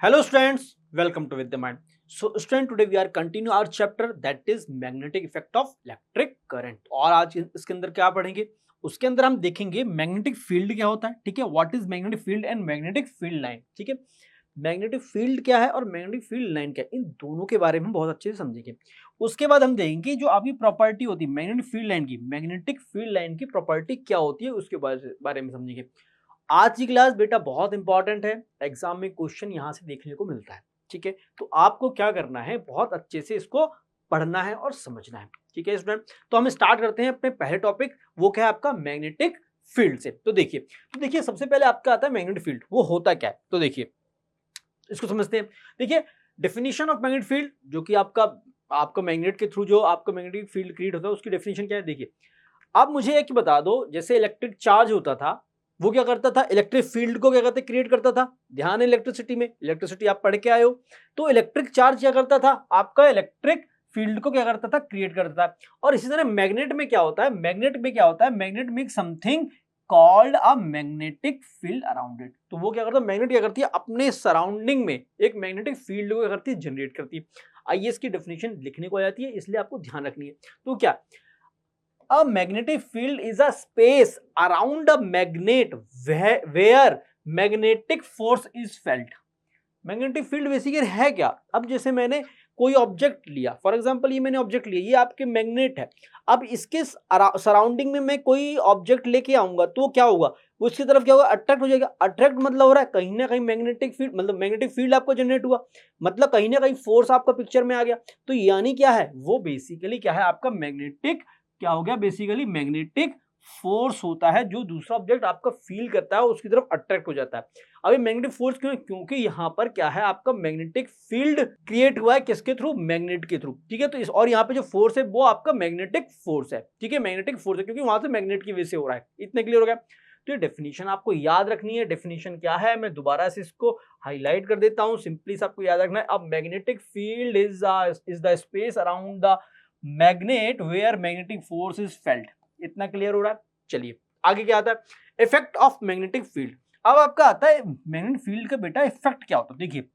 Hello students, welcome to With the Mind. So student, today we are continue our chapter that is magnetic effect of electric current. और आज इसके अंदर क्या पढ़ेंगे? उसके अंदर हम देखेंगे मैग्नेटिक फील्ड क्या होता है, ठीक है, what is magnetic field and magnetic field line, ठीक है। मैग्नेटिक फील्ड क्या है और मैग्नेटिक फील्ड लाइन क्या है, इन दोनों के बारे में बहुत अच्छे से समझेंगे। उसके बाद हम देखेंगे जो आपकी प्रॉपर्टी होती है मैग्नेटिक फील्ड लाइन की, मैग्नेटिक फील्ड लाइन की प्रॉपर्टी क्या होती है उसके बारे में समझेंगे। आज की क्लास बेटा बहुत इंपॉर्टेंट है, एग्जाम में क्वेश्चन यहां से देखने को मिलता है, ठीक है। तो आपको क्या करना है, बहुत अच्छे से इसको पढ़ना है और समझना है, ठीक है स्टूडेंट। तो हम स्टार्ट करते हैं अपने पहले टॉपिक, वो क्या है आपका मैग्नेटिक फील्ड से। तो देखिए सबसे पहले आपका आता है मैग्नेटिक फील्ड, वो होता क्या है, तो देखिए इसको समझते हैं। देखिए डेफिनेशन ऑफ मैग्नेटिक फील्ड, जो कि आपका मैग्नेट के थ्रू जो आपका मैग्नेटिक फील्ड क्रिएट होता है उसकी डेफिनेशन क्या है। देखिए अब मुझे एक बता दो, जैसे इलेक्ट्रिक चार्ज होता था वो क्या करता था, इलेक्ट्रिक फील्ड को क्या करते क्रिएट करता था। ध्यान है इलेक्ट्रिसिटी में, इलेक्ट्रिसिटी आप पढ़ के आए हो। तो इलेक्ट्रिक चार्ज क्या करता था, आपका इलेक्ट्रिक फील्ड को क्या करता था, क्रिएट करता था। और इसी तरह मैग्नेट में क्या होता है, magnet make something called a magnetic field around it. तो वो क्या करता है, मैग्नेट क्या करती है, अपने सराउंडिंग में एक मैग्नेटिक फील्ड को क्या करती है, जनरेट करती है। आइए इसकी डेफिनेशन लिखने को आ जाती है, इसलिए आपको ध्यान रखनी है। तो क्या, a magnetic field is a space around a magnet where magnetic force is felt। Magnetic field basically है क्या। अब जैसे मैंने कोई ऑब्जेक्ट लिया, फॉर एग्जांपल ये मैंने ऑब्जेक्ट लिया, ये आपके मैग्नेट है। अब इसके सराउंडिंग में मैं कोई ऑब्जेक्ट लेके आऊंगा तो क्या होगा, उसकी तरफ क्या होगा, अट्रैक्ट हो जाएगा। अट्रैक्ट मतलब हो रहा है कहीं ना कहीं मैग्नेटिक फील्ड, मतलब मैग्नेटिक फील्ड आपको जनरेट हुआ, मतलब कहीं ना कहीं फोर्स आपका पिक्चर में आ गया। तो यानी क्या है, वो बेसिकली क्या है आपका मैग्नेटिक, क्या हो गया बेसिकली मैग्नेटिक फोर्स होता है, जो दूसरा ऑब्जेक्ट आपका फील करता है उसकी तरफ अट्रैक्ट हो जाता है। अभी मैग्नेटिक फोर्स क्यों है, क्योंकि यहां पर क्या है आपका मैग्नेटिक फील्ड क्रिएट हुआ है, किसके थ्रू, मैग्नेट के थ्रू, ठीक है। तो इस और यहाँ पे जो फोर्स है वो आपका मैग्नेटिक फोर्स है, ठीक है, मैग्नेटिक फोर्स है क्योंकि वहां से मैग्नेट की वजह से हो रहा है। इतने क्लियर हो गया। तो ये डेफिनेशन आपको याद रखनी है। डेफिनेशन क्या है, मैं दोबारा से इसको हाईलाइट कर देता हूं, सिंपली आपको याद रखना है। अब magnetic field is the space around the magnet where magnetic force is felt. इतना क्लियर हो रहा है। चलिए आगे क्या आता है, इफेक्ट ऑफ मैग्नेटिक फील्ड। अब आपका आता है मैग्नेटिक फील्ड का बेटा इफेक्ट क्या होता है। देखिए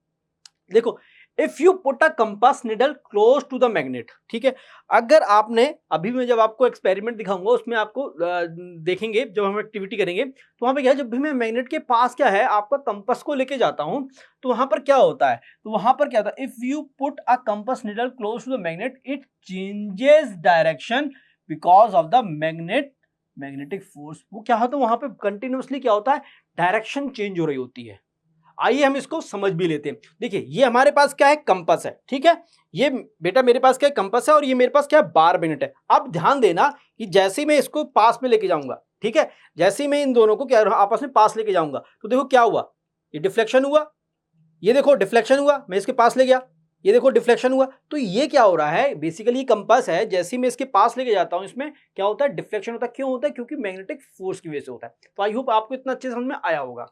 देखो, if you put a compass needle close to the magnet, ठीक है, अगर आपने, अभी मैं जब आपको एक्सपेरिमेंट दिखाऊंगा उसमें आपको देखेंगे, जब हम एक्टिविटी करेंगे तो वहां पे क्या है, जब भी मैं मैग्नेट के पास क्या है आपका कंपास को लेके जाता हूं तो वहां पर क्या होता है, तो वहां पर क्या होता है, if you put a compass needle close to the magnet it changes direction because of the magnetic force. वो क्या होता है वहां पे कंटिन्यूअसली क्या होता है, डायरेक्शन चेंज हो रही होती है। आइए हम इसको समझ भी लेते हैं। देखिए ये हमारे पास क्या है, कंपास है, ठीक है, ये बेटा मेरे पास क्या है, कंपास है, और ये मेरे पास क्या है, बार मिनट है। अब ध्यान देना कि जैसे ही मैं इसको पास में लेके जाऊंगा, ठीक है, जैसे ही मैं इन दोनों को क्या आपस में पास लेके जाऊंगा तो देखो क्या हुआ, ये डिफ्लेक्शन हुआ, ये देखो डिफ्लेक्शन हुआ, मैं इसके पास ले गया, ये देखो डिफ्लेक्शन हुआ। तो ये क्या हो रहा है, बेसिकली ये कंपास है, जैसे ही मैं इसके पास लेके जाता हूं इसमें क्या होता है, डिफ्लेक्शन होता है। क्यों होता है, क्योंकि मैग्नेटिक फोर्स की वजह से होता है। तो आई होप आपको इतना अच्छे समझ में आया होगा,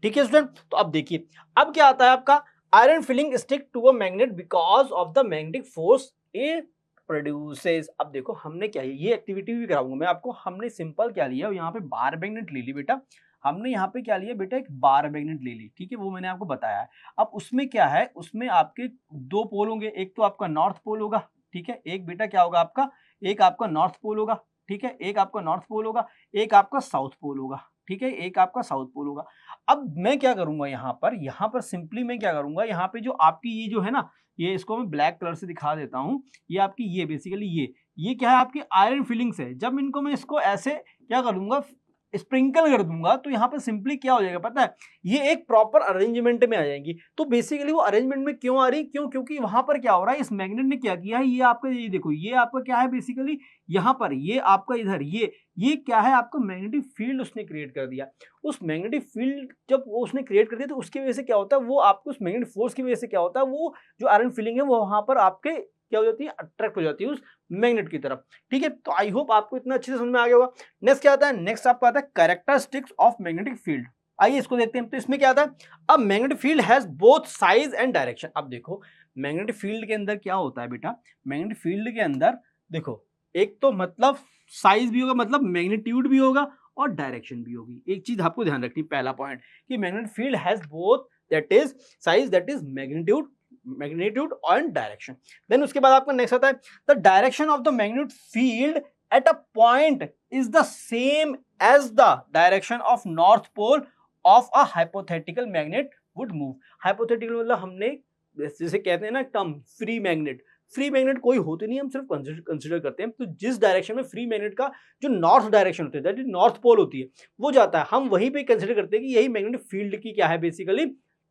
ठीक है स्टूडेंट। तो अब देखिए अब क्या आता है आपका, iron filing stick to a magnet because of the magnetic force it produces. अब देखो हमने क्या, ये एक्टिविटी भी कराऊंगा मैं आपको, हमने सिंपल क्या लिया, यहाँ पे बार मैग्नेट ले ली बेटा, हमने यहाँ पे क्या लिया बेटा, एक बार मैग्नेट ले ली, ठीक है, वो मैंने आपको बताया है। अब उसमें क्या है, उसमें आपके दो पोल होंगे, एक तो आपका नॉर्थ पोल होगा, ठीक है, एक बेटा क्या होगा आपका, एक आपका नॉर्थ पोल होगा, ठीक है, एक आपका नॉर्थ पोल होगा, एक आपका साउथ पोल होगा, ठीक है, एक आपका साउथ पोल होगा। अब मैं क्या करूंगा, यहाँ पर सिंपली मैं क्या करूंगा, यहाँ पे जो आपकी ये जो है ना, ये इसको मैं ब्लैक कलर से दिखा देता हूं, ये आपकी ये बेसिकली ये क्या है आपकी आयरन फिलिंग्स है। जब इनको मैं इसको ऐसे क्या करूंगा, स्प्रिंकल कर दूंगा तो यहाँ पे सिंपली क्या हो जाएगा पता है, ये एक प्रॉपर अरेंजमेंट में आ जाएंगी। तो बेसिकली वो अरेंजमेंट में क्यों आ रही, क्यों, क्योंकि वहां पर क्या हो रहा है, इस मैग्नेट ने क्या किया है, ये आपका ये देखो, ये आपका क्या है बेसिकली, यहाँ पर ये आपका इधर ये क्या है आपका मैग्नेटिक फील्ड उसने क्रिएट कर दिया। उस मैग्नेटिक फील्ड जब वो उसने क्रिएट कर दिया तो उसकी वजह से क्या होता है, वो आपको उस मैग्नेटिक फोर्स की वजह से क्या होता है, वो जो आयरन फीलिंग है वो वहां पर आपके क्या हो जाती है, अट्रैक्ट हो जाती है उस मैग्नेट की तरफ, ठीक है। तो आई होप आपको इतना अच्छे से समझ में आ गया होगा। नेक्स्ट क्या आता है, नेक्स्ट आपका आता है कैरेक्टरिस्टिक्स ऑफ मैग्नेटिक फील्ड। आइए इसको देखते हैं। तो इसमें क्या आता है, अब magnetic field has both size and direction. अब देखो मैग्नेटिक फील्ड के अंदर क्या होता है बेटा, मैग्नेटिक फील्ड के अंदर देखो एक तो मतलब साइज भी होगा, मतलब मैग्नीट्यूड भी होगा और डायरेक्शन भी होगी। एक चीज आपको ध्यान रखनी, पहला पॉइंट कि magnetic field has both that is magnitude and direction. Then उसके बाद आपका नेक्स्ट आता है the direction of the magnetic field at a point is the same as the direction of north pole of a hypothetical magnet would move. Hypothetical मतलब हमने जैसे कहते हैं ना टर्म फ्री मैग्नेट कोई होते नहीं, हम सिर्फ कंसिडर करते हैं। तो जिस डायरेक्शन में फ्री मैग्नेट का जो नॉर्थ डायरेक्शन होती है, दैट इज नॉर्थ पोल होती है, वो जाता है, हम वहीं पे कंसिडर करते हैं कि यही मैग्नेटिक फील्ड की क्या है, बेसिकली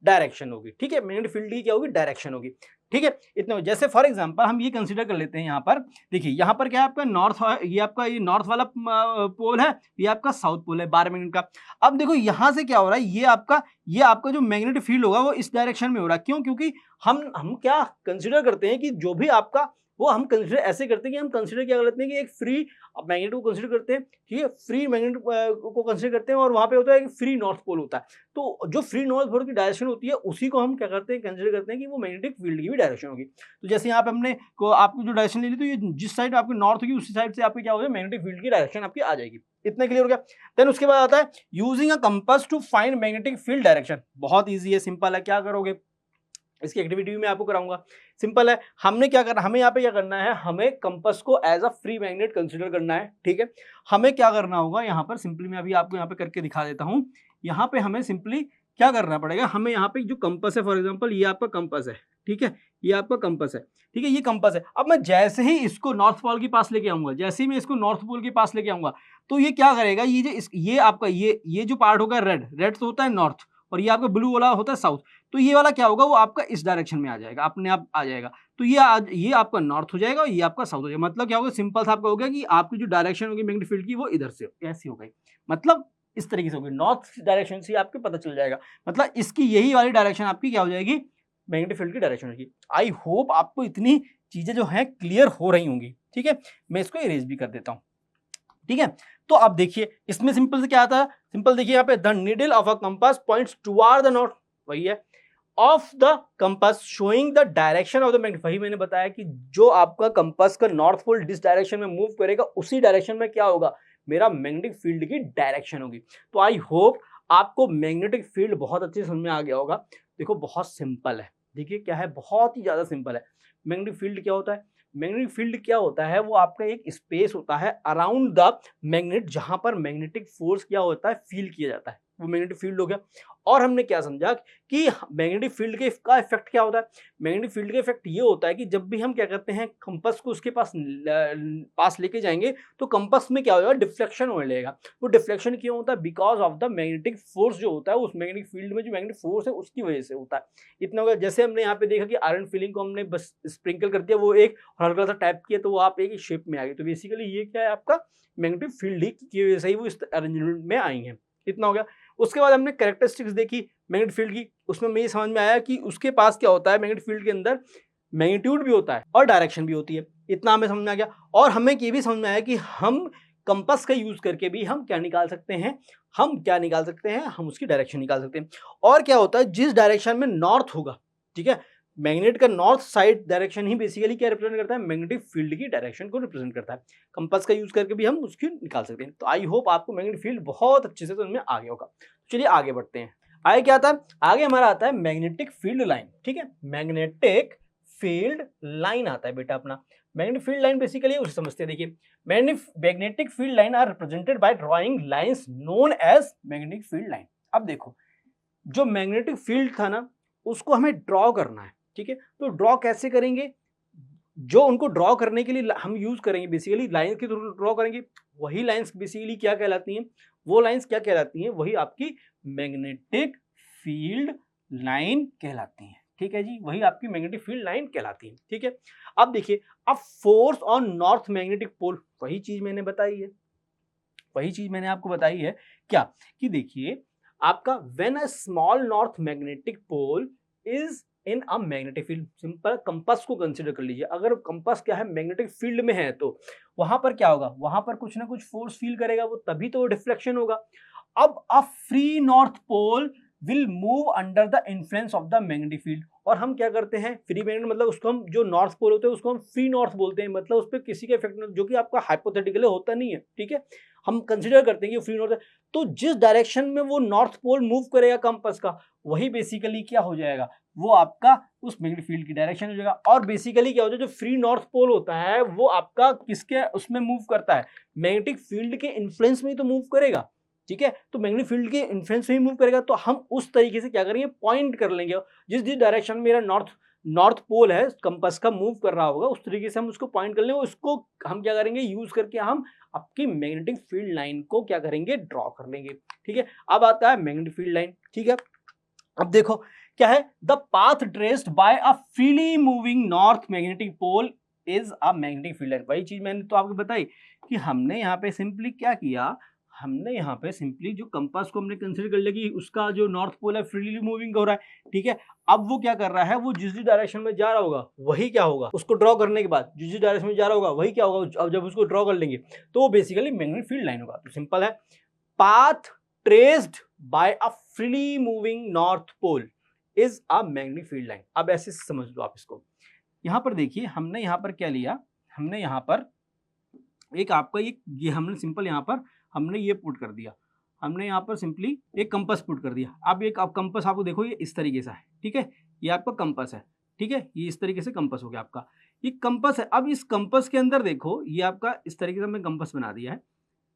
डायरेक्शन होगी। ठीक है, मैग्नेटिक फील्ड की क्या होगी, डायरेक्शन होगी। ठीक है, इतना जैसे फॉर एग्जांपल हम ये कंसीडर कर लेते हैं, यहाँ पर देखिए, यहाँ पर क्या है आपका नॉर्थ, ये आपका ये नॉर्थ वाला पोल है, ये आपका साउथ पोल है 12 मैग्नेट का। अब देखो यहाँ से क्या हो रहा है, ये आपका जो मैग्नेटिक फील्ड होगा वो इस डायरेक्शन में हो रहा है। क्यों? क्योंकि हम क्या कंसीडर करते हैं कि जो भी आपका वो हम कंसीडर ऐसे करते हैं कि हम कंसीडर क्या कर लेते हैं कि एक फ्री मैग्नेट को कंसीडर करते हैं। ठीक है, फ्री मैग्नेट को कंसीडर करते हैं और वहां पे होता है कि फ्री नॉर्थ पोल होता है। तो जो फ्री नॉर्थ पोल की डायरेक्शन होती है उसी को हम क्या करते हैं, कंसीडर करते हैं कि वो मैग्नेटिक फील्ड की भी डायरेक्शन होगी। तो जैसे यहाँ पे हमने आपकी जो डायरेक्शन ले ली, तो ये जिस साइड आपकी नॉर्थ होगी उसी साइड से आपकी क्या होगी, मैग्नेटिक फील्ड की डायरेक्शन आपकी आ जाएगी। इतना क्लियर हो गया। देन उसके बाद आता है using a compass to find magnetic field direction. बहुत ईजी है, सिंपल है। क्या करोगे, इसकी एक्टिविटी भी मैं आपको कराऊंगा। सिंपल है, हमने क्या करना, हमें यहाँ पे क्या करना है, हमें कंपास को as a free magnet consider करना है। ठीक है, हमें क्या करना होगा यहाँ पर, सिंपली मैं अभी आपको यहाँ पे करके दिखा देता हूँ। यहाँ पे हमें सिंपली क्या करना पड़ेगा, हमें यहाँ पे जो कंपास है, फॉर एग्जाम्पल ये आपका कंपास है। ठीक है, ये आपका कंपास है। ठीक है, ये कंपास है। अब मैं जैसे ही इसको नॉर्थ पोल के पास लेके आऊंगा, जैसे ही मैं इसको नॉर्थ पोल के पास लेके आऊंगा, तो ये क्या करेगा, ये आपका ये जो पार्ट होगा रेड तो होता है नॉर्थ, और ये आपका ब्लू वाला होता है साउथ। तो ये वाला क्या होगा, वो आपका इस डायरेक्शन में आ जाएगा, अपने आप आ जाएगा। तो ये आपका नॉर्थ हो जाएगा और ये आपका साउथ हो जाएगा। मतलब क्या होगा, सिंपल सा आपका हो गया कि आपकी जो डायरेक्शन होगी मैग्नेटिक फील्ड की वो इधर से ऐसी हो गई, मतलब इस तरीके से होगी, नॉर्थ डायरेक्शन से आपको पता चल जाएगा। मतलब इसकी यही वाली डायरेक्शन आपकी क्या हो जाएगी, मैग्नेटिक फील्ड की डायरेक्शन होगी। आई होप आपको इतनी चीजें जो है क्लियर हो रही होंगी। ठीक है, मैं इसको इरेज भी कर देता हूँ। ठीक है, तो अब देखिए इसमें सिंपल से क्या आता है, सिंपल देखिए यहाँ पे the needle of a compass points toward the north, वही है, of the compass showing the direction of the magnet. वही मैंने बताया कि जो आपका कंपास का नॉर्थ पोल जिस डायरेक्शन में मूव करेगा उसी डायरेक्शन में क्या होगा, मेरा मैग्नेटिक फील्ड की डायरेक्शन होगी। तो आई होप आपको मैग्नेटिक फील्ड बहुत अच्छे समझ में आ गया होगा। देखो बहुत सिंपल है, देखिए क्या है, बहुत ही ज्यादा सिंपल है। मैग्नेटिक फील्ड क्या होता है, मैग्नेटिक फील्ड क्या होता है, वो आपका एक स्पेस होता है अराउंड द मैग्नेट, जहां पर मैग्नेटिक फोर्स क्या होता है, फील किया जाता है, वो मैग्नेटिक फील्ड हो गया। और हमने क्या समझा कि मैग्नेटिक फील्ड के का इफेक्ट क्या होता है, मैग्नेटिक फील्ड का इफेक्ट ये होता है कि जब भी हम क्या करते हैं, कंपास को उसके पास लेके जाएंगे तो कंपास में क्या होगा, डिफ्लेक्शन होने लगेगा। वो डिफ्लेक्शन क्यों होता है, because of the magnetic force जो होता है उस मैग्नेटिक फील्ड में जो मैग्नेटिक फोर्स है उसकी वजह से होता है। इतना होगा, जैसे हमने यहाँ पे देखा कि आयरन फिलिंग को हमने बस स्प्रिंकल कर दिया, वो एक हल्का सा टैप किया तो वो आप एक शेप में आ गई। तो बेसिकली ये क्या है, आपका मैग्नेटिक फील्ड की वजह से ही वो इस अरेंजमेंट में आई है। इतना हो गया। उसके बाद हमने कैरेक्टरिस्टिक्स देखी मैग्नेटिक फील्ड की, उसमें मुझे समझ में आया कि उसके पास क्या होता है, मैग्नेटिक फील्ड के अंदर मैग्नीट्यूड भी होता है और डायरेक्शन भी होती है। इतना हमें समझ में आ गया। और हमें ये भी समझ में आया कि हम कंपास का यूज करके भी हम क्या निकाल सकते हैं, हम उसकी डायरेक्शन निकाल सकते हैं। और क्या होता है, जिस डायरेक्शन में नॉर्थ होगा, ठीक है, मैग्नेट का नॉर्थ साइड डायरेक्शन ही बेसिकली क्या रिप्रेजेंट करता है, मैग्नेटिक फील्ड की डायरेक्शन को रिप्रेजेंट करता है। कंपास का यूज करके भी हम उसकी निकाल सकते हैं। तो आई होप आपको मैग्नेटिक फील्ड बहुत अच्छे से समझ में आ गया होगा। चलिए आगे बढ़ते हैं। आगे क्या आता है, आगे हमारा आता है मैग्नेटिक फील्ड लाइन। ठीक है, मैग्नेटिक फील्ड लाइन आता है बेटा अपना। मैग्नेटिक फील्ड लाइन बेसिकली उसे समझते हैं। देखिए, magnetic field line are represented by drawing lines known as magnetic field line. अब देखो, जो मैग्नेटिक फील्ड था ना, उसको हमें ड्रॉ करना है। ठीक है, तो ड्रॉ कैसे करेंगे, जो उनको ड्रॉ करने के लिए हम यूज करेंगे बेसिकली लाइन के थ्रू ड्रॉ करेंगे। वही लाइंस बेसिकली क्या कहलाती हैं, वो लाइंस क्या कहलाती हैं, वही आपकी मैग्नेटिक फील्ड लाइन कहलाती हैं। ठीक है जी, वही आपकी मैग्नेटिक फील्ड लाइन कहलाती है। ठीक है, अब देखिए, अब force on north magnetic pole, वही चीज मैंने बताई है, वही चीज मैंने आपको बताई है क्या, कि देखिए आपका when a small north magnetic pole is in a magnetic field, simple compass को कंसीडर कर लीजिए। अगर कंपास क्या है, मैग्नेटिक फील्ड में है, तो वहां पर क्या होगा, वहां पर कुछ ना कुछ फोर्स फील करेगा वो, तभी तो डिफ्लेक्शन होगा। अब a free north pole will move under the influence of the magnetic field, और हम क्या करते हैं, फ्री मैग्नेट मतलब उसको हम, जो नॉर्थ पोल होते हैं उसको हम फ्री नॉर्थ बोलते हैं, मतलब उस पर किसी का इफेक्ट, जो कि आपका हाइपोथेटिकली होता नहीं है, ठीक है, हम कंसिडर करते हैं कि फ्री नॉर्थ है। तो जिस डायरेक्शन में वो नॉर्थ पोल मूव करेगा कंपास का, वही बेसिकली क्या हो जाएगा, वो आपका उस मैग्नेटिक फील्ड की डायरेक्शन हो जाएगा। और बेसिकली क्या होता है, जो फ्री नॉर्थ पोल होता है वो आपका किसके उसमें मूव करता है, मैग्नेटिक फील्ड के इन्फ्लुएंस में ही तो मूव करेगा, ठीक है, तो मैग्नेटिक फील्ड के इन्फ्लुएंस में ही मूव करेगा। तो हम उस तरीके से क्या करेंगे, पॉइंट कर लेंगे, जिस जिस डायरेक्शन में मेरा नॉर्थ पोल है कंपास का मूव कर रहा होगा, उस तरीके से हम उसको पॉइंट कर लेंगे। उसको हम क्या करेंगे, यूज करके हम आपकी मैग्नेटिक फील्ड लाइन को क्या करेंगे, ड्रॉ कर लेंगे, ठीक है। अब आता है मैग्नेटिक फील्ड लाइन, ठीक है। अब देखो क्या है, the path traced by a freely moving north magnetic pole is a magnetic field line. वही चीज मैंने तो आपको बताई कि हमने यहाँ पे सिंपली क्या किया, हमने यहाँ पे सिंपली जो कंपास को हमने कंसीडर कर लिया कि उसका जो नॉर्थ पोल है फ्रीली मूविंग हो रहा है, ठीक है। अब वो क्या कर रहा है, वो जिस जिस डायरेक्शन में जा रहा होगा वही क्या होगा, उसको ड्रॉ करने के बाद जिस जिस डायरेक्शन में जा रहा होगा वही क्या होगा, अब जब उसको ड्रॉ कर लेंगे तो वो बेसिकली मैग्नेटिक फील्ड लाइन होगा। तो सिंपल है, path traced by a freely moving north pole is a magnetic field line. अब ऐसे समझ लो आप इसको। यहां पर देखिए हमने यहां पर क्या लिया, हमने यहां पर एक आपका ये हमने सिंपल यहां पर हमने ये पुट कर दिया, हमने यहां पर सिंपली एक कंपास पुट कर दिया। अब एक कंपास आपको देखो ये इस तरीके से है, ठीक है, ये आपका कंपास है, ठीक है, ये इस तरीके से कंपास हो गया आपका, ये कंपास है। अब इस कंपास के अंदर देखो ये आपका इस तरीके से हमने कंपास बना दिया है,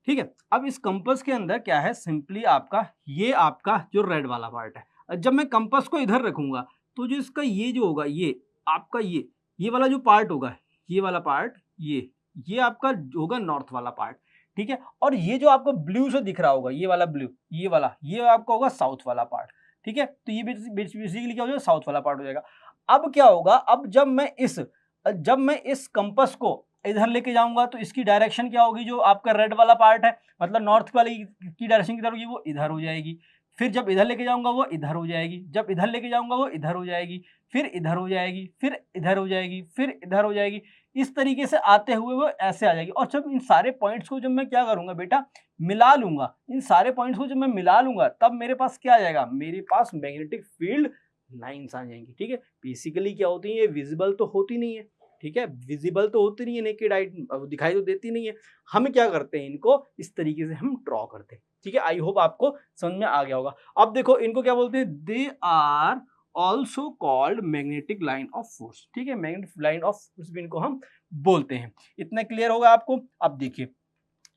ठीक है। अब इस कंपास के अंदर क्या है, सिंपली आपका ये आपका जो रेड वाला पार्ट है, जब मैं कंपास को इधर रखूंगा तो जो इसका ये जो होगा, ये आपका ये वाला जो पार्ट होगा, ये वाला पार्ट, ये आपका होगा नॉर्थ वाला पार्ट, ठीक है। और ये जो आपको ब्लू से दिख रहा होगा, ये वाला ब्लू, ये आपका होगा साउथ वाला पार्ट, ठीक है। तो ये बेसिकली क्या हो जाएगा, साउथ वाला पार्ट हो जाएगा। अब क्या होगा, अब जब मैं इस कंपास को इधर लेके जाऊंगा तो इसकी डायरेक्शन क्या होगी, जो आपका रेड वाला पार्ट है मतलब नॉर्थ वाली की डायरेक्शन किधर होगी, वो इधर हो जाएगी। फिर जब इधर लेके जाऊंगा वो इधर हो जाएगी, जब इधर लेके जाऊंगा वो इधर हो जाएगी, फिर इधर हो जाएगी, फिर इधर हो जाएगी, फिर इधर हो जाएगी। इस तरीके से आते हुए वो ऐसे आ जाएगी। और जब इन सारे पॉइंट्स को जब मैं क्या करूंगा बेटा, मिला लूंगा, इन सारे पॉइंट्स को जब मैं मिला लूंगा तब मेरे पास क्या आ जाएगा, मेरे पास मैग्नेटिक फील्ड लाइंस आ जाएंगी, ठीक है। बेसिकली क्या होती है, ये विजिबल तो होती नहीं है, ठीक है, विजिबल तो होती नहीं है, नेकेड आई दिखाई तो देती नहीं है। हम क्या करते हैं, इनको इस तरीके से हम ड्रॉ करते हैं, ठीक है। आई होप आपको समझ में आ गया होगा। अब देखो इनको क्या बोलते हैं, they are also called magnetic line of force, ठीक है, मैग्नेटिक लाइन ऑफ फोर्स भी इनको हम बोलते हैं। इतना क्लियर होगा आपको। अब देखिए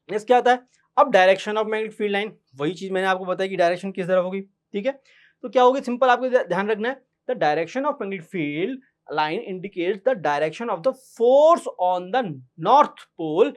नेक्स्ट क्या आता है, अब direction of magnetic field line, वही चीज मैंने आपको बताया कि डायरेक्शन किस तरफ होगी, ठीक है। तो क्या होगी, सिंपल आपको ध्यान रखना है, the direction of magnetic field line indicates the direction of the force on the north pole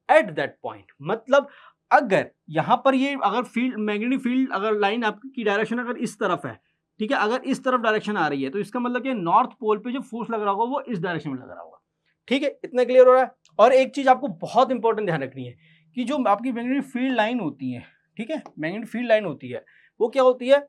at that point। मतलब अगर यहां पर ये अगर फील्ड मैग्नेटिक फील्ड अगर लाइन आपकी डायरेक्शन अगर इस तरफ है, ठीक है, अगर इस तरफ डायरेक्शन आ रही है तो इसका मतलब कि नॉर्थ पोल पे जो फोर्स लग रहा होगा वो इस डायरेक्शन में लग रहा होगा, ठीक है। इतना क्लियर हो रहा है। और एक चीज आपको बहुत इंपॉर्टेंट ध्यान रखनी है कि जो आपकी मैग्नेटिक फील्ड लाइन होती है, ठीक है, मैग्नेटिक फील्ड लाइन होती है वो क्या होती है,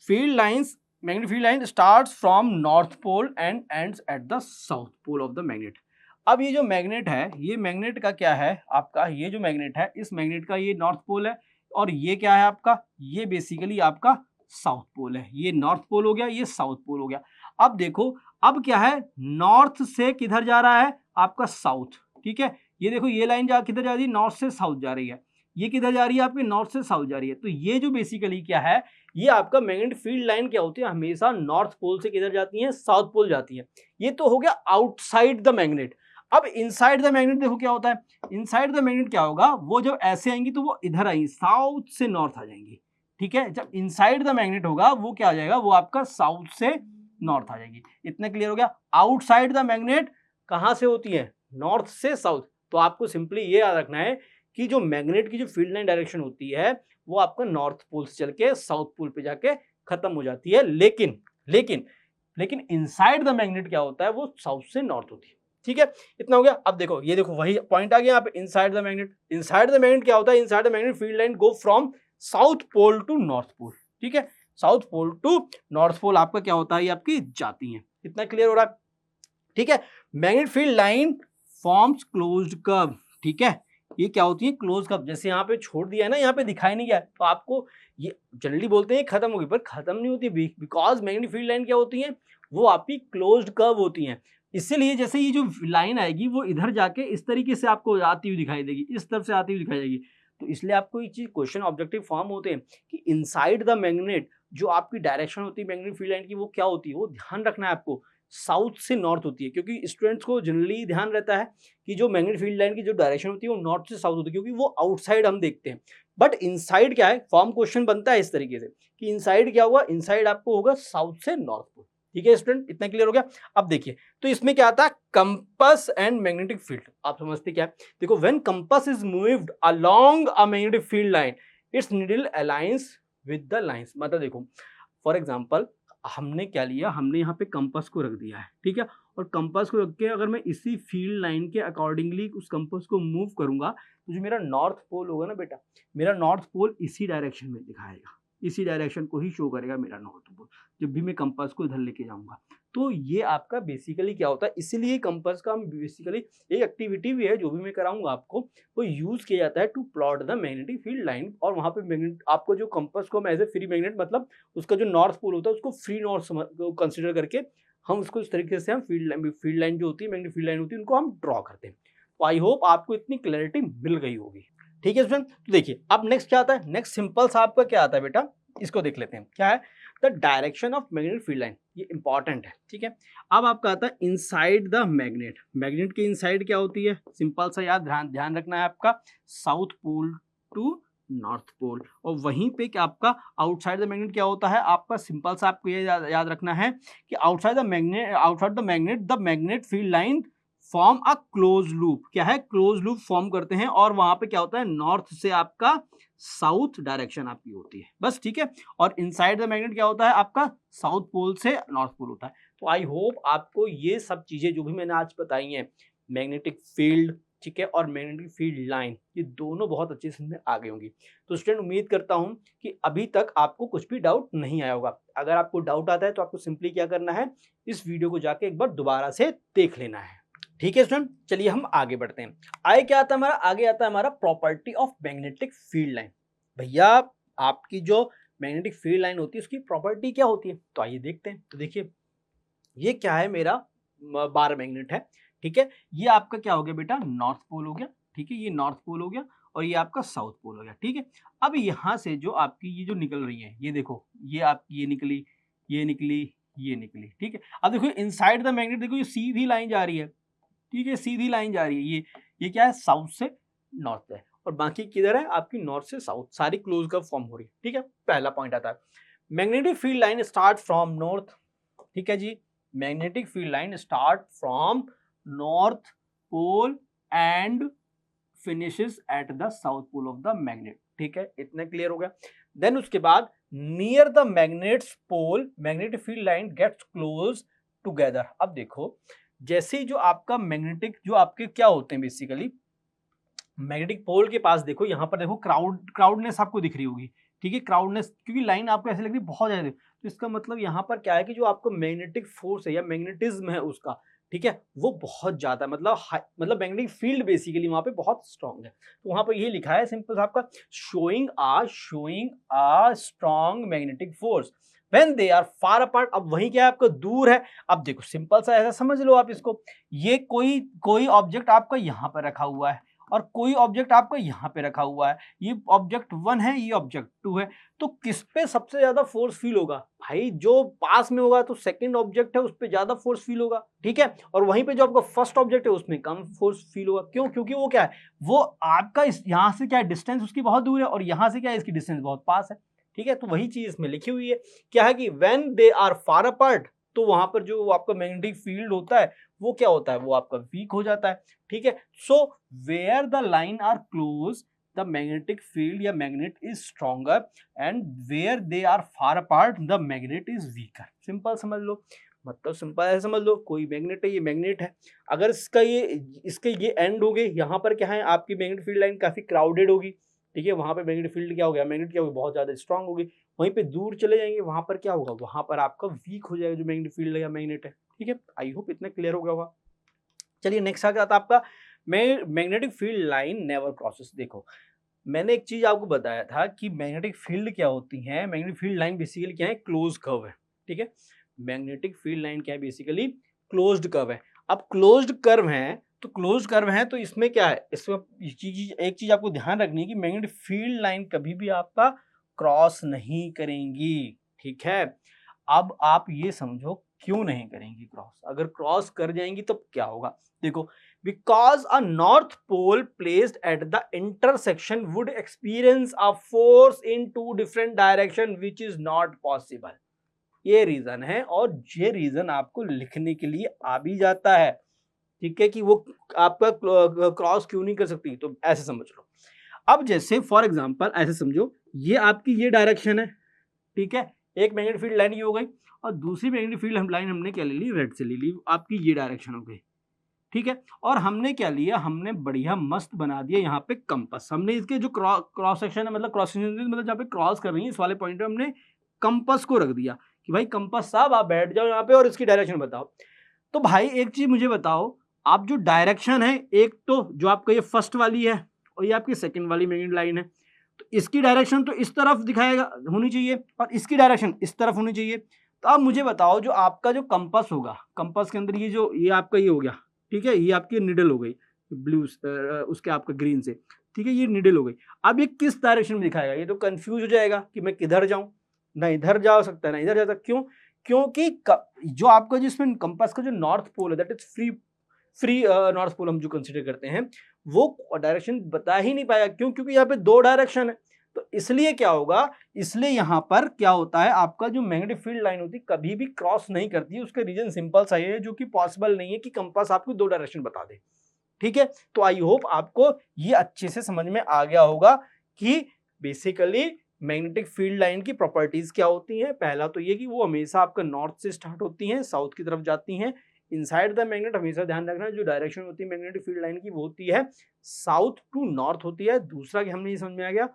field lines magnetic field line starts from north pole and ends at the south pole of the magnet. अब ये जो मैग्नेट है, ये मैग्नेट का क्या है आपका, ये जो मैग्नेट है इस मैग्नेट का ये नॉर्थ पोल है और ये क्या है आपका, ये बेसिकली आपका साउथ पोल है। ये नॉर्थ पोल हो गया, ये साउथ पोल हो गया। अब देखो अब क्या है, नॉर्थ से किधर जा रहा है आपका साउथ, ठीक है। ये देखो ये लाइन किधर जा रही है, नॉर्थ से साउथ जा रही है। ये किधर जा रही है आपकी, नॉर्थ से साउथ जा रही है। तो ये जो बेसिकली क्या है, ये आपका मैग्नेटिक फील्ड लाइन क्या होती है, हमेशा नॉर्थ पोल से किधर जाती है, साउथ पोल जाती है। ये तो हो गया आउटसाइड द मैग्नेट। अब इनसाइड द मैग्नेट देखो क्या होता है, इनसाइड द मैग्नेट क्या होगा, वो जब ऐसे आएंगी तो वो इधर आएंगी, साउथ से नॉर्थ आ जाएंगी, ठीक है। जब इनसाइड द मैग्नेट होगा वो क्या आ जाएगा, वो आपका साउथ से नॉर्थ आ जाएगी। इतना क्लियर हो गया। आउटसाइड द मैग्नेट कहां से होती है, नॉर्थ से साउथ। तो आपको सिंपली ये याद रखना है कि जो मैग्नेट की जो फील्ड लाइन डायरेक्शन होती है वो आपका नॉर्थ पोल से चल के साउथ पोल पे जाके खत्म हो जाती है। लेकिन इनसाइड द मैग्नेट क्या होता है, वो साउथ से नॉर्थ होती है, ठीक है। इतना हो गया। अब देखो ये देखो वही पॉइंट आ गया यहाँ पे, inside the magnet. Inside the magnet क्या होता है, inside the magnet field line go from south pole to north pole, ठीक है। South pole to north pole आपका क्या होता है, ये आपकी जाती है। इतना क्लियर हो रहा है, ठीक है। Magnet field line forms closed curve, ठीक है। ये क्या होती है, क्लोज कप। जैसे यहाँ पे छोड़ दिया है ना, यहाँ पे दिखाई नहीं गया, तो आपको ये जनरली बोलते हैं खत्म होगी, पर खत्म नहीं होती, बिकॉज मैग्नेटिक फील्ड लाइन क्या होती है, वो आपकी क्लोज्ड कर्व होती हैं। इसीलिए जैसे ये जो लाइन आएगी वो इधर जाके इस तरीके से आपको आती हुई दिखाई देगी, इस तरफ से आती हुई दिखाई देगी। तो इसलिए आपको ये चीज क्वेश्चन ऑब्जेक्टिव फॉर्म होते हैं कि इनसाइड द मैग्नेट जो आपकी डायरेक्शन होती है मैग्नेटिक फील्ड लाइन की, वो क्या होती है, वो ध्यान रखना है आपको, साउथ से नॉर्थ होती है। क्योंकि स्टूडेंट्स को जनरली ध्यान रहता है कि जो मैग्नेटिक फील्ड लाइन की जो डायरेक्शन होती है वो नॉर्थ से साउथ होती है, क्योंकि वो आउटसाइड हम देखते हैं। बट इनसाइड क्या है, फॉर्म क्वेश्चन बनता है इस तरीके से कि इनसाइड क्या हुआ, इनसाइड आपको होगा साउथ से नॉर्थ को। ठीक है स्टूडेंट, इतना क्लियर हो गया। अब देखिए, तो इसमें क्या आता है, कंपास एंड मैग्नेटिक फील्ड। आप समझते क्या है, देखो, when compass is moved along a magnetic field line, it's needle aligns with the lines. मतलब देखो, फॉर एग्जांपल हमने क्या लिया, हमने यहाँ पे कंपास को रख दिया है, ठीक है, और कंपास को रख के अगर मैं इसी फील्ड लाइन के अकॉर्डिंगली उस कंपास को मूव करूंगा, तो जो मेरा नॉर्थ पोल होगा ना बेटा, मेरा नॉर्थ पोल इसी डायरेक्शन में दिखाएगा, इसी डायरेक्शन को ही शो करेगा मेरा नॉर्थ पोल, जब भी मैं कंपास को इधर लेके जाऊंगा। तो ये आपका बेसिकली क्या होता है, इसीलिए कंपास का बेसिकली एक एक्टिविटी भी है जो भी मैं कराऊंगा आपको, वो यूज किया जाता है to plot the magnetic field line. और वहां पे मैग्नेट आपको जो कंपास को हम एज ए फ्री मैग्नेट, मतलब उसका जो नॉर्थ पोल होता है उसको फ्री नॉर्थ कंसिडर करके हम उसको इस तरीके से हम फील्ड लाइन जो होती है, मैग्नेटिक फील्ड लाइन होती है, उनको हम ड्रॉ करते हैं। तो आई होप आपको इतनी क्लैरिटी मिल गई होगी। ठीक है स्टूडेंट, तो देखिए अब नेक्स्ट क्या आता है, नेक्स्ट सिंपल सा आपका क्या आता है बेटा, इसको देख लेते हैं। क्या है, the direction of magnetic field line, ये इंपॉर्टेंट है। ठीक है, अब आपका आता है इनसाइड द मैग्नेट। मैग्नेट के इनसाइड क्या होती है, सिंपल सा याद ध्यान रखना है आपका, south pole to north pole. और वहीं पे क्या आपका आउटसाइड द मैग्नेट क्या होता है, आपका सिंपल सा आपको ये याद रखना है कि outside the magnet field line form a close loop. क्या है, क्लोज लूप फॉर्म करते हैं, और वहां पे क्या होता है, नॉर्थ से आपका साउथ डायरेक्शन आपकी होती है, बस। ठीक है, और इनसाइड द मैग्नेट क्या होता है, आपका साउथ पोल से नॉर्थ पोल होता है। तो आई होप आपको ये सब चीजें जो भी मैंने आज बताई हैं, मैग्नेटिक फील्ड, ठीक है, और मैग्नेटिक फील्ड लाइन, ये दोनों बहुत अच्छे से समझ में आ गई होंगी। तो स्टूडेंट, उम्मीद करता हूं कि अभी तक आपको कुछ भी डाउट नहीं आया होगा। अगर आपको डाउट आता है तो आपको सिंपली क्या करना है, इस वीडियो को जाके एक बार दोबारा से देख लेना है। ठीक है स्टूडेंट, चलिए हम आगे बढ़ते हैं। आगे क्या आता है हमारा, आगे आता है हमारा property of magnetic field line. भैया, आपकी जो मैग्नेटिक फील्ड लाइन होती है उसकी प्रॉपर्टी क्या होती है, तो आइए देखते हैं। तो देखिए, ये क्या है, मेरा बार मैग्नेट है, ठीक है, ये आपका क्या हो गया बेटा, नॉर्थ पोल हो गया, ठीक है, ये नॉर्थ पोल हो गया, और ये आपका साउथ पोल हो गया। ठीक है, अब यहाँ से जो आपकी ये जो निकल रही है, ये देखो, ये आपकी ये निकली, ये निकली, ये निकली। ठीक है, अब देखो इनसाइड द मैग्नेट, देखो ये सीधी लाइन जा रही है, ठीक है, सीधी लाइन जा रही है, ये क्या है, साउथ से नॉर्थ है, और बाकी किधर है, आपकी नॉर्थ से साउथ, सारी क्लोज कर्व फॉर्म हो रही है। ठीक है, पहला पॉइंट आता है, magnetic field line start from north. ठीक है जी, magnetic field line start from north pole and finishes at the south pole of the magnet. ठीक है, इतना क्लियर हो गया। देन उसके बाद near the magnets pole magnetic field line gets close together. अब देखो, जैसे जो आपका मैग्नेटिक, जो आपके क्या होते हैं बेसिकली, मैग्नेटिक पोल के पास देखो, यहाँ पर देखो क्राउडनेस आपको दिख रही होगी। ठीक है, क्राउडनेस, क्योंकि लाइन आपको ऐसे लग रही है बहुत ज्यादा, तो इसका मतलब यहाँ पर क्या है कि जो आपको मैग्नेटिक फोर्स है या मैग्नेटिज्म है उसका, ठीक है, वो बहुत ज्यादा, मतलब मैग्नेटिक फील्ड बेसिकली वहां पे बहुत स्ट्रांग है। तो वहां पर ये लिखा है सिंपल आपका, showing a strong magnetic force when they are far apart. अब वही क्या है, आपका दूर है। अब देखो सिंपल सा ऐसा समझ लो आप इसको, ये कोई ऑब्जेक्ट आपका यहाँ पर रखा हुआ है, और कोई ऑब्जेक्ट आपका यहाँ पे रखा हुआ है, ये ऑब्जेक्ट 1 है, ये ऑब्जेक्ट 2 है, तो किस पे सबसे ज्यादा फोर्स फील होगा, भाई जो पास में होगा, तो सेकंड ऑब्जेक्ट है उस पे ज्यादा फोर्स फील होगा। ठीक है, और वहीं पे जो आपका फर्स्ट ऑब्जेक्ट है उसमें कम फोर्स फील होगा। क्यों, क्योंकि वो क्या है, वो आपका यहाँ से क्या है, डिस्टेंस उसकी बहुत दूर है, और यहाँ से क्या है, इसकी डिस्टेंस बहुत पास है। ठीक है, तो वही चीज इसमें लिखी हुई है, क्या है कि when they are far apart, तो वहां पर जो आपका मैग्नेटिक फील्ड होता है वो क्या होता है, वो आपका वीक हो जाता है। ठीक है, so where the line are close the magnetic field या magnet is stronger, and where they are far apart the magnet is weaker. Simple समझ लो, मतलब सिंपल है, समझ लो, कोई मैग्नेट है, ये मैग्नेट है, अगर इसके ये एंड हो गए, यहाँ पर क्या है, आपकी मैग्नेटिक फील्ड लाइन काफी क्राउडेड होगी। ठीक है, वहां पे मैग्नेटिक फील्ड क्या हो गया, मैग्नेट क्या हो गया, बहुत ज्यादा स्ट्रांग होगी। वहीं पे दूर चले जाएंगे, वहां पर क्या होगा, वहां पर आपका वीक हो जाएगा जो मैग्नेटिक फील्ड या मैग्नेट है। ठीक है, आई होप इतना क्लियर हो गया होगा। चलिए नेक्स्ट आ जाता है आपका magnetic field line never crosses. देखो मैंने एक चीज आपको बताया था कि मैग्नेटिक फील्ड क्या होती है। मैग्नेटिक फील्ड लाइन बेसिकली क्या है, क्लोज कर्व है, ठीक है। मैग्नेटिक फील्ड लाइन क्या है, बेसिकली क्लोज्ड कर्व है। अब क्लोज्ड कर्व है तो क्लोज्ड कर्व है तो इसमें क्या है, इसमें एक चीज आपको ध्यान रखनी है कि मैग्नेटिक फील्ड लाइन कभी भी आपका क्रॉस नहीं करेंगी, ठीक है। अब आप ये समझो क्यों नहीं करेंगी क्रॉस, अगर क्रॉस कर जाएंगी तो क्या होगा। देखो because a north pole placed at the intersection would experience a force in two different direction which is not possible। ये रीजन है और ये रीजन आपको लिखने के लिए आ भी जाता है, ठीक है, कि वो आपका क्रॉस क्यों नहीं कर सकती। तो ऐसे समझ लो, अब जैसे फॉर एग्जांपल ऐसे समझो ये आपकी ये डायरेक्शन है, ठीक है, एक मैग्नेटिक फील्ड लाइन ये हो गई और दूसरी मैग्नेटिक फील्ड लाइन हमने क्या ले ली, रेड से ले ली, आपकी ये डायरेक्शन हो गई, ठीक है। और हमने क्या लिया, हमने बढ़िया मस्त बना दिया यहाँ पे कंपास। हमने इसके जो क्रॉस सेक्शन है, मतलब क्रॉस सेक्शन मतलब जहाँ पे क्रॉस कर रही है इस वाले पॉइंट पे हमने कंपास को रख दिया कि भाई कंपास साहब आप बैठ जाओ यहाँ पे और इसकी डायरेक्शन बताओ। तो भाई एक चीज मुझे बताओ, आप जो डायरेक्शन है, एक तो जो आपका ये फर्स्ट वाली है और ये आपकी सेकंड वाली मैग्नेटिक लाइन है, तो इसकी डायरेक्शन तो इस तरफ दिखाएगा होनी चाहिए और इसकी डायरेक्शन इस तरफ होनी चाहिए। तो आप मुझे बताओ जो आपका जो कंपास होगा, कंपास के अंदर ये जो ये आपका ये हो गया, ठीक है, ये आपकी निडल हो गई ब्लू उसके आपका ग्रीन से, ठीक है, ये निडल हो गई। अब ये किस डायरेक्शन में दिखाएगा, ये तो कंफ्यूज हो जाएगा कि मैं किधर जाऊं, ना इधर जा सकता है ना इधर जा सकता। क्यों, क्योंकि जो आपका जिसमें कंपास का जो नॉर्थ पोल है that is free north pole हम जो कंसीडर करते हैं, वो डायरेक्शन बता ही नहीं पाया। क्यों, क्योंकि यहाँ पे दो डायरेक्शन है। तो इसलिए क्या होगा, इसलिए यहाँ पर क्या होता है, आपका जो मैग्नेटिक फील्ड लाइन होती है कभी भी क्रॉस नहीं करती है। उसका रीजन सिंपल सा है, जो कि पॉसिबल नहीं है कि कंपास आपको दो डायरेक्शन बता दे, ठीक है। तो आई होप आपको ये अच्छे से समझ में आ गया होगा कि बेसिकली मैग्नेटिक फील्ड लाइन की प्रॉपर्टीज क्या होती हैं। पहला तो ये कि वो हमेशा आपका नॉर्थ से स्टार्ट होती हैं, साउथ की तरफ जाती हैं। इनसाइड द मैग्नेट हमेशा ध्यान रखना जो डायरेक्शन होती है मैग्नेटिक फील्ड लाइन की वो होती है साउथ टू नॉर्थ होती है। दूसरा कि हमने ये समझ में आ गया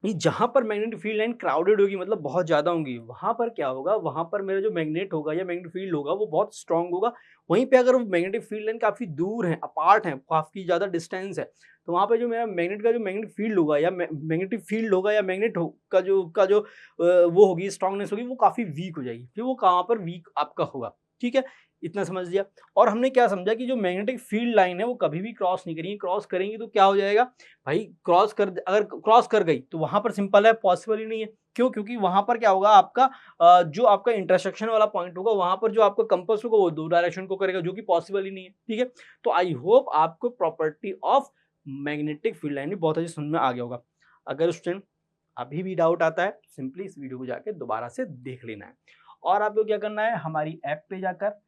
कि जहां पर मैग्नेटिक फील्ड लाइन क्राउडेड होगी, मतलब बहुत ज्यादा होंगी, वहां पर क्या होगा, वहां पर मेरा जो मैग्नेट होगा या मैग्नेटिक फील्ड होगा वो बहुत स्ट्रांग होगा। वहीं पे अगर वो मैग्नेटिक फील्ड लाइन काफी दूर है, अपार्ट है, काफी ज्यादा डिस्टेंस है, तो वहां पे जो मेरा मैग्नेट का जो मैग्नेटिक फील्ड होगा या मैग्नेटिक फील्ड होगा या मैग्नेट का जो वो होगी, स्ट्रांगनेस होगी, वो काफी वीक हो जाएगी। फिर वो कहाँ पर वीक आपका होगा, ठीक है, इतना समझ लिया। और हमने क्या समझा कि जो मैग्नेटिक फील्ड लाइन है वो कभी भी क्रॉस नहीं करेंगी, क्रॉस करेंगी तो क्या हो जाएगा भाई, अगर क्रॉस कर गई तो वहां पर सिंपल है, पॉसिबल ही नहीं है। क्यों, क्योंकि वहां पर क्या होगा, आपका जो आपका इंटरसेक्शन वाला पॉइंट होगा वहां पर जो आपका कंपास होगा वो दो डायरेक्शन को करेगा, जो कि पॉसिबल ही नहीं है, ठीक है। तो आई होप आपको property of magnetic field line भी बहुत अच्छी समझ में आ गया होगा। अगर स्टूडेंट अभी भी डाउट आता है सिंपली इस वीडियो को जाके दोबारा से देख लेना है। और आपको क्या करना है, हमारी ऐप पे जाकर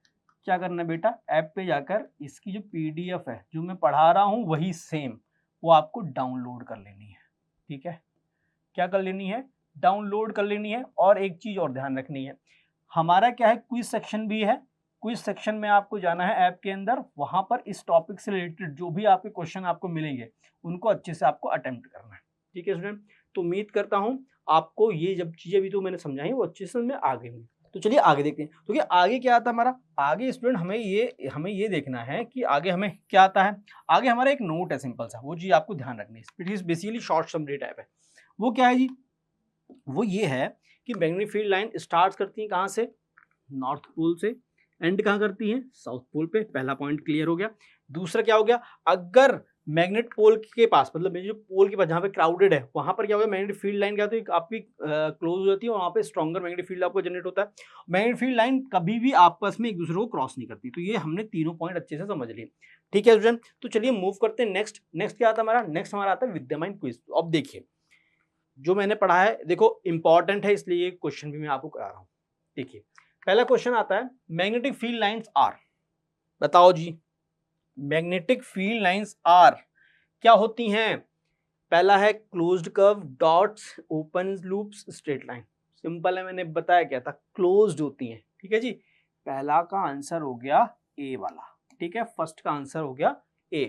क्या करना है बेटा, ऐप पे जाकर इसकी जो पीडीएफ है जो मैं पढ़ा रहा हूँ वही सेम वो आपको डाउनलोड कर लेनी है, ठीक है। क्या कर लेनी है, डाउनलोड कर लेनी है। और एक चीज और ध्यान रखनी है, हमारा क्या है, क्विज सेक्शन भी है। क्विज सेक्शन में आपको जाना है ऐप के अंदर, वहां पर इस टॉपिक से रिलेटेड जो भी आपके क्वेश्चन आपको मिलेंगे उनको अच्छे से आपको अटेम्प्ट करना है, ठीक है स्टूडेंट। तो उम्मीद करता हूँ आपको ये जब चीजें भी तो मैंने समझाई वो अच्छे से आ गई होंगी। तो चलिए आगे देखते हैं। तो आगे क्या आता है हमारा, आगे स्टूडेंट हमें ये देखना है कि आगे हमें क्या आता है। आगे हमारा एक नोट है सिंपल सा, वो जी आपको ध्यान रखनी है। It is basically short summary type है। वो क्या है जी, वो ये है कि मैग्नेटिक फील्ड लाइन स्टार्ट करती है कहाँ से, नॉर्थ पोल से, एंड कहाँ करती है, साउथ पोल पे। पहला पॉइंट क्लियर हो गया। दूसरा क्या हो गया, अगर मैग्नेट पोल के पास, मतलब जो पोल के पास जहाँ पे क्राउडेड है वहां पर क्या होगा, मैग्नेटिक फील्ड लाइन क्या होती है आपकी क्लोज हो जाती है, वहां पे स्ट्रॉन्गर मैग्नेटिक फील्ड आपको जनरेट होता है। मैग्नेटिक फील्ड लाइन कभी भी आपस में एक दूसरे को क्रॉस नहीं करती। तो ये हमने तीनों पॉइंट अच्छे से समझ लिए, ठीक है स्टूडेंट। तो चलिए मूव करते हैं नेक्स्ट। नेक्स्ट क्या आता है हमारा, नेक्स्ट हमारा आता है विद्यमान क्विज। अब देखिए जो मैंने पढ़ा है देखो इंपॉर्टेंट है, इसलिए ये क्वेश्चन भी मैं आपको करा रहा हूँ। देखिए पहला क्वेश्चन आता है, मैग्नेटिक फील्ड लाइंस आर, बताओ जी मैग्नेटिक फील्ड लाइंस आर क्या होती हैं। पहला है closed curve, dots, open loops, straight line. Simple है, मैंने बताया क्या था, क्लोज्ड होती हैं, ठीक है जी। पहला का आंसर हो गया ए वाला, ठीक है, फर्स्ट का आंसर हो गया ए,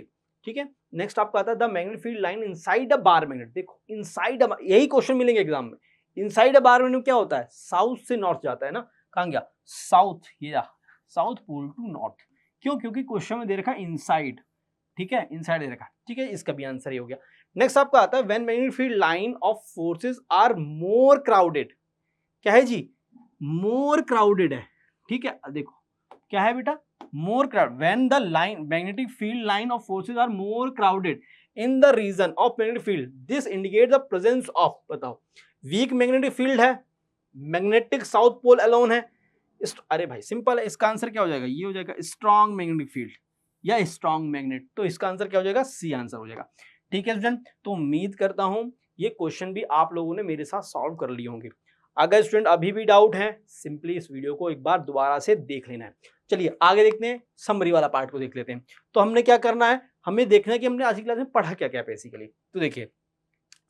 ठीक है। नेक्स्ट आपका आता है the magnetic field line inside a bar magnet. देखो इनसाइड, यही क्वेश्चन मिलेंगे एग्जाम में। इनसाइड अ बार मैग्नेट क्या होता है, साउथ से नॉर्थ जाता है ना, कहां गया, साउथ, ये साउथ पोल टू नॉर्थ। क्यों, क्योंकि क्वेश्चन में दे रखा है इनसाइड, ठीक है, इनसाइड दे रखा है, ठीक है, इसका भी आंसर ये हो गया। नेक्स्ट आपका आता है when magnetic field line of forces are more crowded, क्या है जी, मोर क्राउडेड है, ठीक है, देखो क्या है बेटा, more crowd, when the line magnetic field line of forces are more crowded in the region of magnetic field, this indicate the presence of, बताओ, वीक मैग्नेटिक फील्ड है, मैग्नेटिक साउथ पोल अलोन है, अरे भाई simple है, इसका answer क्या हो जाएगा, ये हो जाएगा स्ट्रॉन्ग मैग्नेटिक फील्ड या स्ट्रॉन्ग मैग्नेट, तो इसका आंसर क्या हो जाएगा, सी आंसर हो जाएगा। ठीक है स्टूडेंट, तो उम्मीद करता हूं ये क्वेश्चन भी आप लोगों ने मेरे साथ सॉल्व कर लिए होंगे। अगर स्टूडेंट अभी भी डाउट है, सिंपली इस वीडियो को एक बार दोबारा से देख लेना है। चलिए आगे देखते हैं, समरी वाला पार्ट को देख लेते हैं। तो हमने क्या करना है, हमें देखना है कि हमने आज की क्लास में पढ़ा क्या क्या बेसिकली। तो देखिए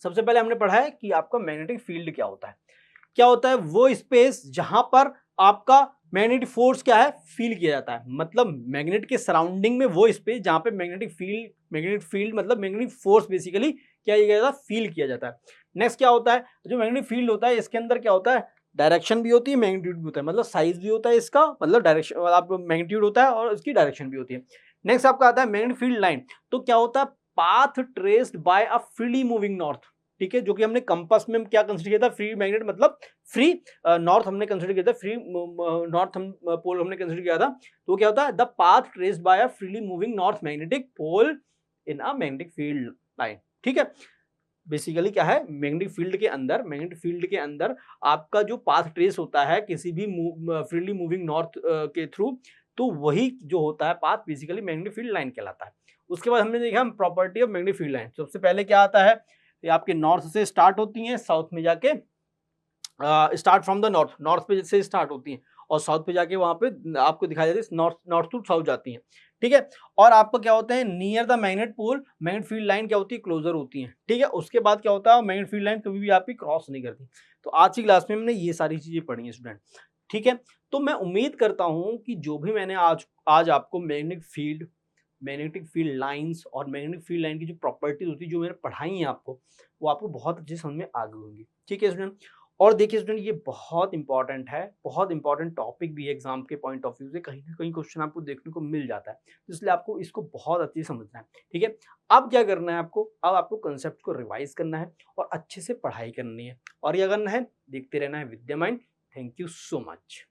सबसे पहले हमने पढ़ा है कि आपका मैग्नेटिक फील्ड क्या होता है। क्या होता है, वो स्पेस जहां पर आपका मैग्नेटिक फोर्स क्या है, फील किया जाता है, मतलब मैग्नेट के सराउंडिंग में वो स्पेस जहां पे मैग्नेटिक फील्ड मतलब मैग्नेटिक फोर्स बेसिकली क्या किया जाता है, फील किया जाता है। नेक्स्ट क्या होता है, जो मैग्नेटिक फील्ड होता है इसके अंदर क्या होता है, डायरेक्शन भी होती है, मैग्नीट्यूड भी होता है, मतलब साइज भी होता है इसका, मतलब डायरेक्शन आप मैग्नीट्यूड होता है और इसकी डायरेक्शन भी होती है। नेक्स्ट आपका आता है मैग्नेटिक फील्ड लाइन, तो क्या होता है, path traced by a freely moving north, ठीक है, जो कि हमने कंपास में क्या कंसीडर किया था, फ्री मैग्नेट मतलब फ्री नॉर्थ हमने कंसीडर किया था, फ्री नॉर्थ हम पोल हमने कंसीडर किया था। तो क्या होता है, the path traced by a freely moving north magnetic pole in a magnetic field line, ठीक है। बेसिकली क्या है, मैग्नेटिक फील्ड के अंदर आपका जो पाथ ट्रेस होता है किसी भी फ्रीली मूविंग नॉर्थ के थ्रू, तो वही जो होता है path basically magnetic field line कहलाता है। उसके बाद हमने देखा property of magnetic field line, सबसे पहले क्या आता है, ये आपके नॉर्थ से स्टार्ट होती हैं, साउथ में जाके स्टार्ट फ्रॉम द नॉर्थ पे से स्टार्ट होती हैं और साउथ पे जाके वहां पे आपको दिखाई जाती है नॉर्थ टू साउथ जाती हैं, ठीक है। और आपका क्या होता है, near the magnet pole magnet field line क्या होती है, क्लोजर होती है, ठीक है। उसके बाद क्या होता है, मैग्नेट फील्ड लाइन कभी भी आपकी क्रॉस नहीं करती। तो आज की क्लास में हमने ये सारी चीजें पढ़ी हैं स्टूडेंट, ठीक है। तो मैं उम्मीद करता हूं कि जो भी मैंने आज आपको मैग्नेटिक फील्ड लाइंस और मैग्नेटिक फील्ड लाइन की जो प्रॉपर्टीज होती है जो मैंने पढ़ाई है आपको, वो आपको बहुत अच्छे समझ में आ गई होंगी, ठीक है स्टूडेंट। और देखिए स्टूडेंट, ये बहुत इंपॉर्टेंट है, बहुत इंपॉर्टेंट टॉपिक भी है एग्जाम के पॉइंट ऑफ व्यू से, कहीं ना कहीं क्वेश्चन आपको देखने को मिल जाता है, तो इसलिए आपको इसको बहुत अच्छे से समझना है, ठीक है। अब क्या करना है आपको, अब आपको कंसेप्ट को रिवाइज करना है और अच्छे से पढ़ाई करनी है, और ये करना है, देखते रहना है Vidya mind. Thank you so much.